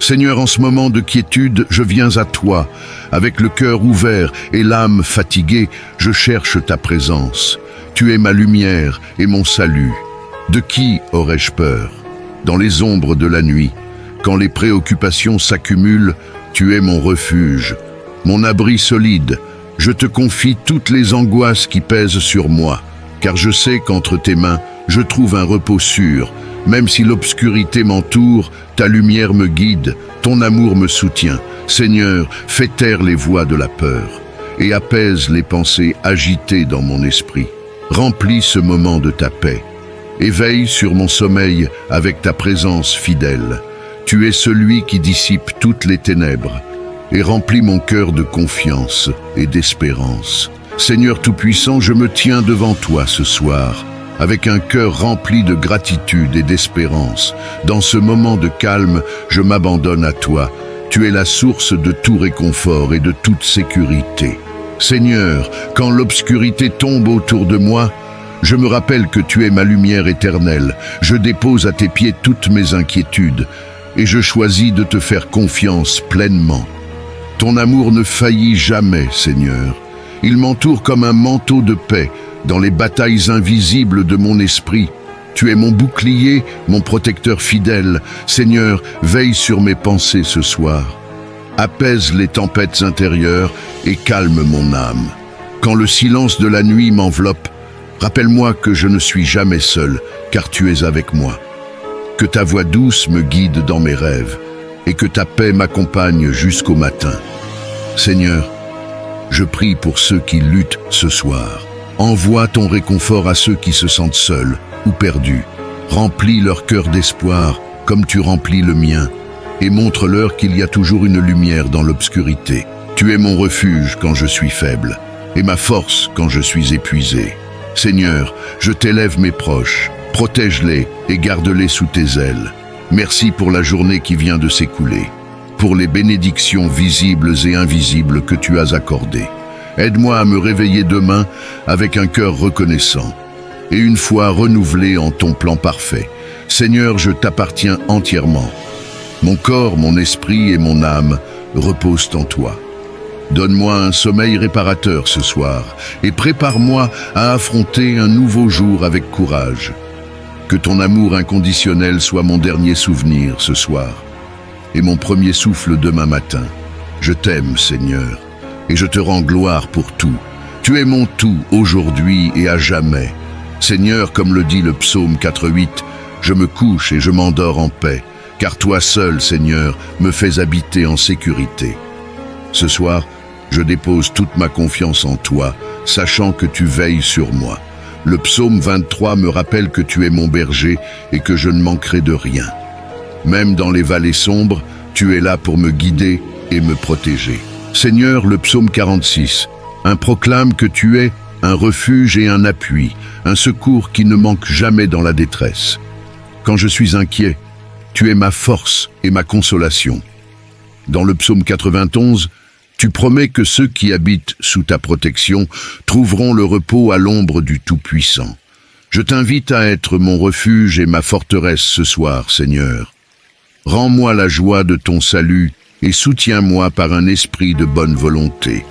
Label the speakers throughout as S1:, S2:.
S1: Seigneur, en ce moment de quiétude, je viens à toi. Avec le cœur ouvert et l'âme fatiguée, je cherche ta présence. Tu es ma lumière et mon salut. De qui aurais-je peur? Dans les ombres de la nuit, quand les préoccupations s'accumulent, tu es mon refuge, mon abri solide. Je te confie toutes les angoisses qui pèsent sur moi, car je sais qu'entre tes mains, je trouve un repos sûr. Même si l'obscurité m'entoure, ta lumière me guide, ton amour me soutient. Seigneur, fais taire les voix de la peur et apaise les pensées agitées dans mon esprit. Remplis ce moment de ta paix. Éveille sur mon sommeil avec ta présence fidèle. Tu es celui qui dissipe toutes les ténèbres et remplis mon cœur de confiance et d'espérance. Seigneur Tout-Puissant, je me tiens devant toi ce soir, avec un cœur rempli de gratitude et d'espérance. Dans ce moment de calme, je m'abandonne à toi. Tu es la source de tout réconfort et de toute sécurité. Seigneur, quand l'obscurité tombe autour de moi, je me rappelle que tu es ma lumière éternelle. Je dépose à tes pieds toutes mes inquiétudes et je choisis de te faire confiance pleinement. Ton amour ne faillit jamais, Seigneur. Il m'entoure comme un manteau de paix dans les batailles invisibles de mon esprit. Tu es mon bouclier, mon protecteur fidèle. Seigneur, veille sur mes pensées ce soir. Apaise les tempêtes intérieures et calme mon âme. Quand le silence de la nuit m'enveloppe, rappelle-moi que je ne suis jamais seul, car tu es avec moi. Que ta voix douce me guide dans mes rêves et que ta paix m'accompagne jusqu'au matin. Seigneur, je prie pour ceux qui luttent ce soir. Envoie ton réconfort à ceux qui se sentent seuls ou perdus. Remplis leur cœur d'espoir comme tu remplis le mien et montre-leur qu'il y a toujours une lumière dans l'obscurité. Tu es mon refuge quand je suis faible et ma force quand je suis épuisé. Seigneur, je t'élève mes proches, protège-les et garde-les sous tes ailes. Merci pour la journée qui vient de s'écouler, pour les bénédictions visibles et invisibles que tu as accordées. Aide-moi à me réveiller demain avec un cœur reconnaissant et une foi renouvelée en ton plan parfait. Seigneur, je t'appartiens entièrement. Mon corps, mon esprit et mon âme reposent en toi. Donne-moi un sommeil réparateur ce soir et prépare-moi à affronter un nouveau jour avec courage. Que ton amour inconditionnel soit mon dernier souvenir ce soir et mon premier souffle demain matin. Je t'aime, Seigneur, et je te rends gloire pour tout. Tu es mon tout aujourd'hui et à jamais. Seigneur, comme le dit le psaume 4:8, je me couche et je m'endors en paix, car toi seul, Seigneur, me fais habiter en sécurité. Ce soir, je dépose toute ma confiance en toi, sachant que tu veilles sur moi. Le psaume 23 me rappelle que tu es mon berger et que je ne manquerai de rien. Même dans les vallées sombres, tu es là pour me guider et me protéger. Seigneur, le psaume 46, proclame que tu es un refuge et un appui, un secours qui ne manque jamais dans la détresse. Quand je suis inquiet, tu es ma force et ma consolation. Dans le psaume 91, tu promets que ceux qui habitent sous ta protection trouveront le repos à l'ombre du Tout-Puissant. Je t'invite à être mon refuge et ma forteresse ce soir, Seigneur. Rends-moi la joie de ton salut et soutiens-moi par un esprit de bonne volonté.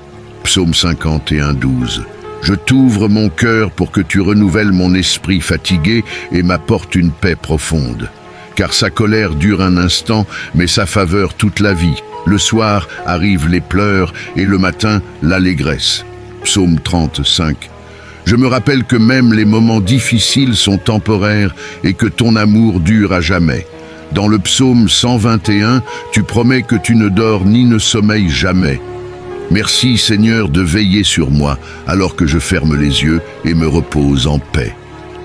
S1: Psaume 51:12. Je t'ouvre mon cœur pour que tu renouvelles mon esprit fatigué et m'apportes une paix profonde. Car sa colère dure un instant, mais sa faveur toute la vie. Le soir arrivent les pleurs et le matin l'allégresse. Psaume 35. Je me rappelle que même les moments difficiles sont temporaires et que ton amour dure à jamais. Dans le psaume 121, tu promets que tu ne dors ni ne sommeilles jamais. Merci Seigneur de veiller sur moi alors que je ferme les yeux et me repose en paix.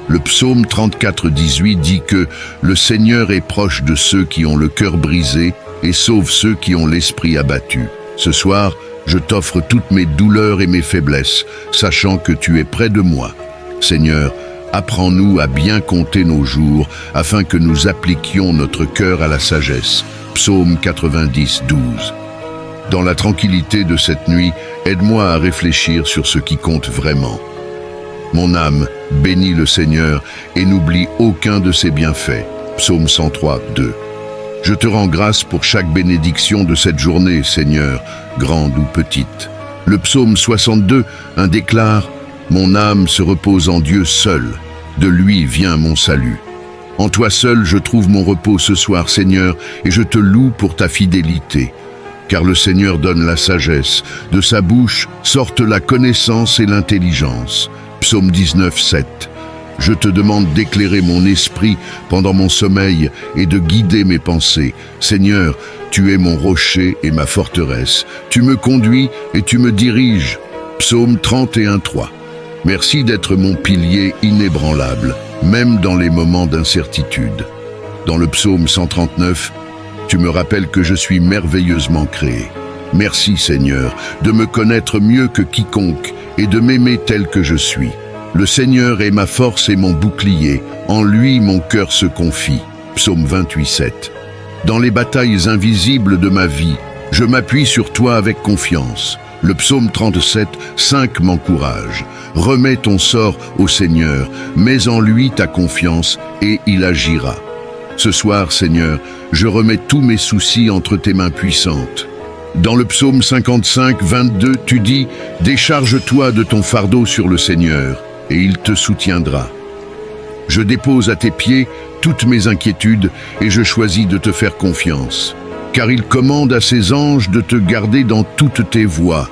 S1: Le psaume 34:18 dit que le Seigneur est proche de ceux qui ont le cœur brisé et sauve ceux qui ont l'esprit abattu. Ce soir, je t'offre toutes mes douleurs et mes faiblesses, sachant que tu es près de moi. Seigneur, apprends-nous à bien compter nos jours, afin que nous appliquions notre cœur à la sagesse. Psaume 90:12. Dans la tranquillité de cette nuit, aide-moi à réfléchir sur ce qui compte vraiment. Mon âme, bénis le Seigneur et n'oublie aucun de ses bienfaits. Psaume 103:2. Je te rends grâce pour chaque bénédiction de cette journée, Seigneur, grande ou petite. Le psaume 62 déclare « Mon âme se repose en Dieu seul, de lui vient mon salut ». En toi seul je trouve mon repos ce soir, Seigneur, et je te loue pour ta fidélité. Car le Seigneur donne la sagesse, de sa bouche sortent la connaissance et l'intelligence. Psaume 19, 7. Je te demande d'éclairer mon esprit pendant mon sommeil et de guider mes pensées. Seigneur, tu es mon rocher et ma forteresse. Tu me conduis et tu me diriges. Psaume 31, 3. Merci d'être mon pilier inébranlable, même dans les moments d'incertitude. Dans le psaume 139, tu me rappelles que je suis merveilleusement créé. Merci Seigneur, de me connaître mieux que quiconque et de m'aimer tel que je suis. Le Seigneur est ma force et mon bouclier, en lui mon cœur se confie. Psaume 28, 7. Dans les batailles invisibles de ma vie, je m'appuie sur toi avec confiance. Le psaume 37, 5 m'encourage. Remets ton sort au Seigneur, mets en lui ta confiance et il agira. Ce soir, Seigneur, je remets tous mes soucis entre tes mains puissantes. Dans le psaume 55, 22, tu dis « Décharge-toi de ton fardeau sur le Seigneur, et il te soutiendra. » Je dépose à tes pieds toutes mes inquiétudes et je choisis de te faire confiance. Car il commande à ses anges de te garder dans toutes tes voies.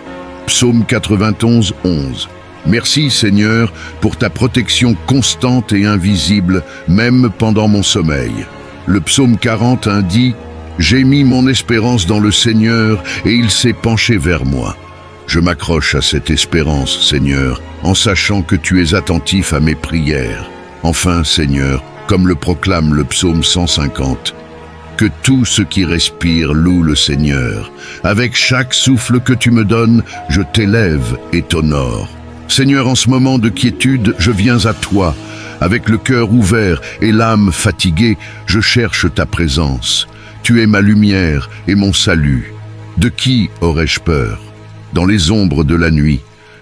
S1: Psaume 91, 11. Merci Seigneur pour ta protection constante et invisible, même pendant mon sommeil. Le psaume 40 dit « J'ai mis mon espérance dans le Seigneur et il s'est penché vers moi. » Je m'accroche à cette espérance, Seigneur, en sachant que tu es attentif à mes prières. Enfin, Seigneur, comme le proclame le psaume 150, que tout ce qui respire loue le Seigneur. Avec chaque souffle que tu me donnes, je t'élève et t'honore. Seigneur, en ce moment de quiétude, je viens à toi. Avec le cœur ouvert et l'âme fatiguée, je cherche ta présence. Tu es ma lumière et mon salut. De qui aurais-je peur? Dans les ombres de la nuit,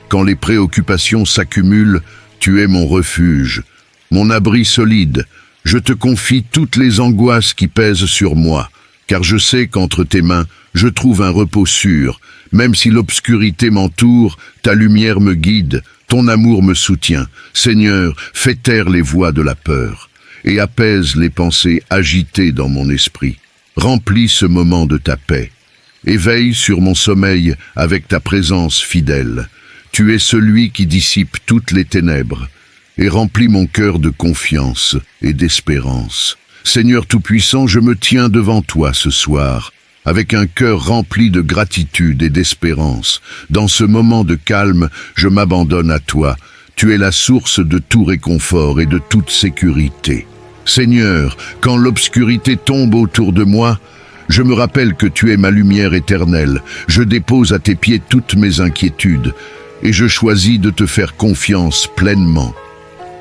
S1: quand les préoccupations s'accumulent, tu es mon refuge, mon abri solide. Je te confie toutes les angoisses qui pèsent sur moi, car je sais qu'entre tes mains, je trouve un repos sûr. Même si l'obscurité m'entoure, ta lumière me guide, ton amour me soutient. Seigneur, fais taire les voix de la peur et apaise les pensées agitées dans mon esprit. Remplis ce moment de ta paix. Éveille sur mon sommeil avec ta présence fidèle. Tu es celui qui dissipe toutes les ténèbres et remplis mon cœur de confiance et d'espérance. Seigneur Tout-Puissant, je me tiens devant toi ce soir, avec un cœur rempli de gratitude et d'espérance. Dans ce moment de calme, je m'abandonne à toi. Tu es la source de tout réconfort et de toute sécurité. Seigneur, quand l'obscurité tombe autour de moi, je me rappelle que tu es ma lumière éternelle. Je dépose à tes pieds toutes mes inquiétudes et je choisis de te faire confiance pleinement.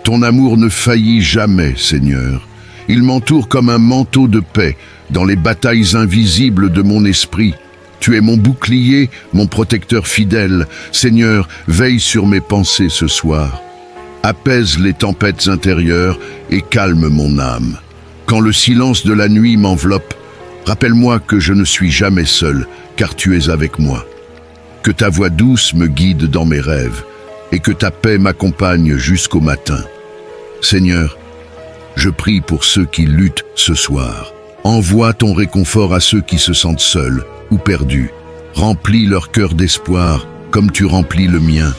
S1: Ton amour ne faillit jamais, Seigneur. Il m'entoure comme un manteau de paix dans les batailles invisibles de mon esprit. Tu es mon bouclier, mon protecteur fidèle. Seigneur, veille sur mes pensées ce soir. Apaise les tempêtes intérieures et calme mon âme. Quand le silence de la nuit m'enveloppe, rappelle-moi que je ne suis jamais seul, car tu es avec moi. Que ta voix douce me guide dans mes rêves et que ta paix m'accompagne jusqu'au matin. Seigneur, je prie pour ceux qui luttent ce soir. Envoie ton réconfort à ceux qui se sentent seuls ou perdus. Remplis leur cœur d'espoir comme tu remplis le mien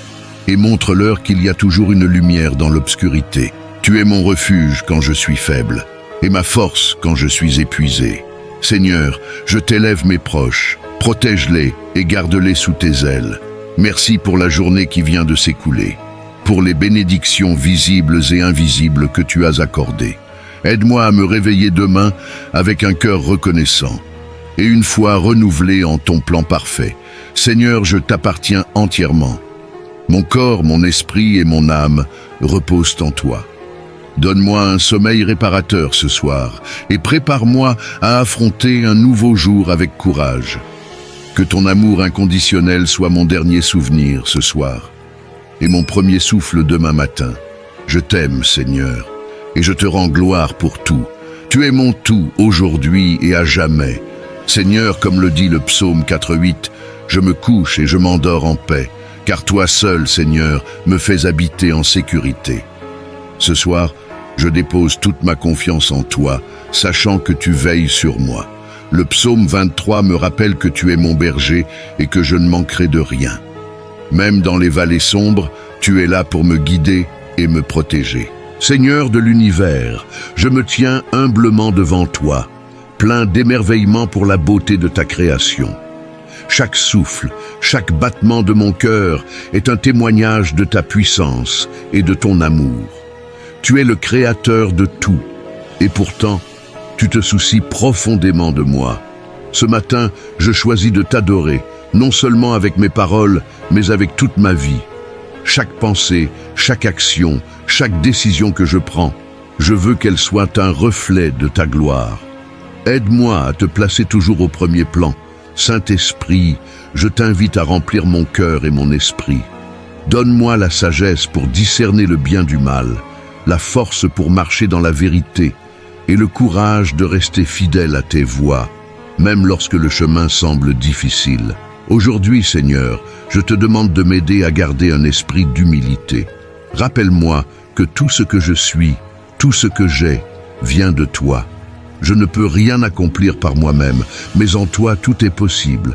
S1: et montre-leur qu'il y a toujours une lumière dans l'obscurité. Tu es mon refuge quand je suis faible et ma force quand je suis épuisé. Seigneur, je t'élève mes proches, protège-les et garde-les sous tes ailes. Merci pour la journée qui vient de s'écouler, pour les bénédictions visibles et invisibles que tu as accordées. Aide-moi à me réveiller demain avec un cœur reconnaissant et une foi renouvelée en ton plan parfait. Seigneur, je t'appartiens entièrement. Mon corps, mon esprit et mon âme reposent en toi. Donne-moi un sommeil réparateur ce soir et prépare-moi à affronter un nouveau jour avec courage. Que ton amour inconditionnel soit mon dernier souvenir ce soir et mon premier souffle demain matin. Je t'aime, Seigneur, et je te rends gloire pour tout. Tu es mon tout aujourd'hui et à jamais. Seigneur, comme le dit le psaume 4:8, je me couche et je m'endors en paix, car toi seul, Seigneur, me fais habiter en sécurité. Ce soir, je dépose toute ma confiance en toi, sachant que tu veilles sur moi. Le psaume 23 me rappelle que tu es mon berger et que je ne manquerai de rien. Même dans les vallées sombres, tu es là pour me guider et me protéger. Seigneur de l'univers, je me tiens humblement devant toi, plein d'émerveillement pour la beauté de ta création. Chaque souffle, chaque battement de mon cœur est un témoignage de ta puissance et de ton amour. Tu es le créateur de tout, et pourtant, tu te soucies profondément de moi. Ce matin, je choisis de t'adorer, non seulement avec mes paroles, mais avec toute ma vie. Chaque pensée, chaque action, chaque décision que je prends, je veux qu'elle soit un reflet de ta gloire. Aide-moi à te placer toujours au premier plan. Saint-Esprit, je t'invite à remplir mon cœur et mon esprit. Donne-moi la sagesse pour discerner le bien du mal, la force pour marcher dans la vérité et le courage de rester fidèle à tes voies, même lorsque le chemin semble difficile. Aujourd'hui, Seigneur, je te demande de m'aider à garder un esprit d'humilité. Rappelle-moi que tout ce que je suis, tout ce que j'ai, vient de toi. Je ne peux rien accomplir par moi-même, mais en toi tout est possible.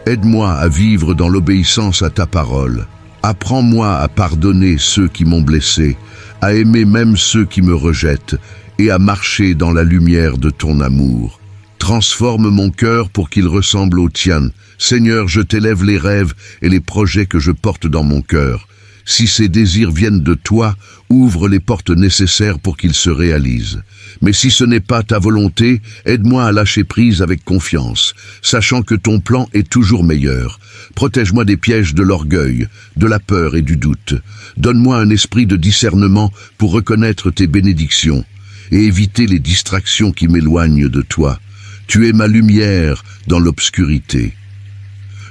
S1: Aide-moi à vivre dans l'obéissance à ta parole. Apprends-moi à pardonner ceux qui m'ont blessé, à aimer même ceux qui me rejettent, et à marcher dans la lumière de ton amour. Transforme mon cœur pour qu'il ressemble au tien. Seigneur, je t'élève les rêves et les projets que je porte dans mon cœur. Si ces désirs viennent de toi, ouvre les portes nécessaires pour qu'ils se réalisent. Mais si ce n'est pas ta volonté, aide-moi à lâcher prise avec confiance, sachant que ton plan est toujours meilleur. Protège-moi des pièges de l'orgueil, de la peur et du doute. Donne-moi un esprit de discernement pour reconnaître tes bénédictions et éviter les distractions qui m'éloignent de toi. Tu es ma lumière dans l'obscurité.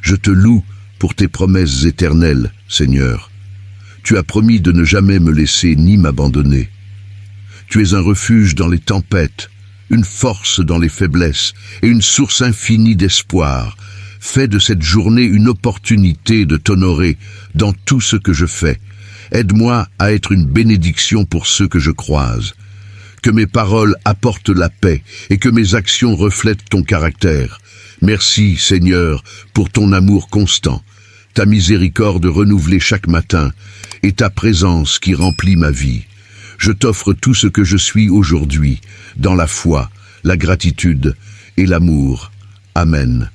S1: Je te loue pour tes promesses éternelles, Seigneur. Tu as promis de ne jamais me laisser ni m'abandonner. Tu es un refuge dans les tempêtes, une force dans les faiblesses et une source infinie d'espoir. Fais de cette journée une opportunité de t'honorer dans tout ce que je fais. Aide-moi à être une bénédiction pour ceux que je croise. Que mes paroles apportent la paix et que mes actions reflètent ton caractère. Merci, Seigneur, pour ton amour constant, ta miséricorde renouvelée chaque matin et ta présence qui remplit ma vie. Je t'offre tout ce que je suis aujourd'hui, dans la foi, la gratitude et l'amour. Amen.